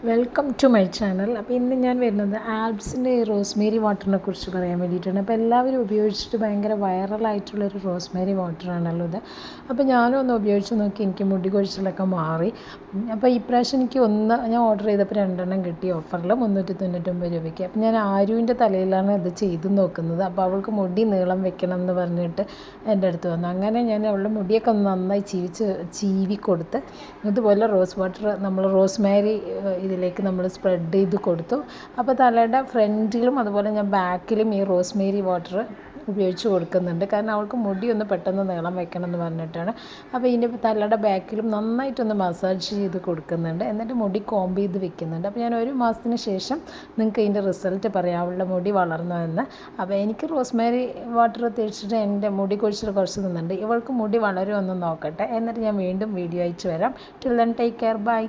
Welcome to my channel. അപ്പോൾ ഇന്ന് ഞാൻ വരുന്നത് ആൽപ്സിൻ്റെ റോസ്മേരി വാട്ടറിനെ കുറിച്ച് പറയാൻ വേണ്ടിയിട്ടാണ്. അപ്പോൾ എല്ലാവരും ഉപയോഗിച്ചിട്ട് ഭയങ്കര വൈറലായിട്ടുള്ളൊരു റോസ്മേരി വാട്ടറാണല്ലോ ഇത്. അപ്പോൾ ഞാനും ഒന്ന് ഉപയോഗിച്ച് നോക്കി, എനിക്ക് മുടി കൊഴിച്ചിലൊക്കെ മാറി. അപ്പോൾ ഇപ്രാവശ്യം എനിക്ക് ഞാൻ ഓർഡർ ചെയ്തപ്പോൾ 2 കിട്ടി ഓഫറിൽ 399 രൂപയ്ക്ക്. അപ്പോൾ ഞാൻ ആരുവിൻ്റെ തലയിലാണ് ഇത് ചെയ്ത് നോക്കുന്നത്. അപ്പോൾ അവൾക്ക് മുടി നീളം വെക്കണം എന്ന് പറഞ്ഞിട്ട് എൻ്റെ അടുത്ത് വന്നു. അങ്ങനെ ഞാൻ അവളുടെ മുടിയൊക്കെ ഒന്ന് നന്നായി ചീവി കൊടുത്ത് ഇതുപോലെ റോസ്മേരി ഇതിലേക്ക് നമ്മൾ സ്പ്രെഡ് ചെയ്ത് കൊടുത്തു. അപ്പോൾ തലയുടെ ഫ്രണ്ടിലും അതുപോലെ ഞാൻ ബാക്കിലും ഈ റോസ്മേരി വാട്ടർ ഉപയോഗിച്ച് കൊടുക്കുന്നുണ്ട്. കാരണം അവൾക്ക് മുടി ഒന്ന് പെട്ടെന്ന് നീളം വെക്കണം എന്ന് പറഞ്ഞിട്ടാണ്. അപ്പോൾ ഇതിൻ്റെ തലയുടെ ബാക്കിലും നന്നായിട്ടൊന്ന് മസാജ് ചെയ്ത് കൊടുക്കുന്നുണ്ട്. എന്നിട്ട് മുടി കോംബ് ചെയ്ത് വെക്കുന്നുണ്ട്. അപ്പോൾ ഞാൻ 1 മാസത്തിന് ശേഷം നിങ്ങൾക്ക് ഇതിൻ്റെ റിസൾട്ട് പറയാം, അവളുടെ മുടി വളർന്നു എന്ന്. അപ്പോൾ എനിക്ക് റോസ്മേരി വാട്ടർ തേച്ചിട്ട് എൻ്റെ മുടി കൊഴിച്ചിൽ കുറച്ച് നിന്നുണ്ട്. ഇവൾക്ക് മുടി വളരുമെന്ന് നോക്കട്ടെ, എന്നിട്ട് ഞാൻ വീണ്ടും വീഡിയോ അയച്ചു വരാം. Till then take care, by.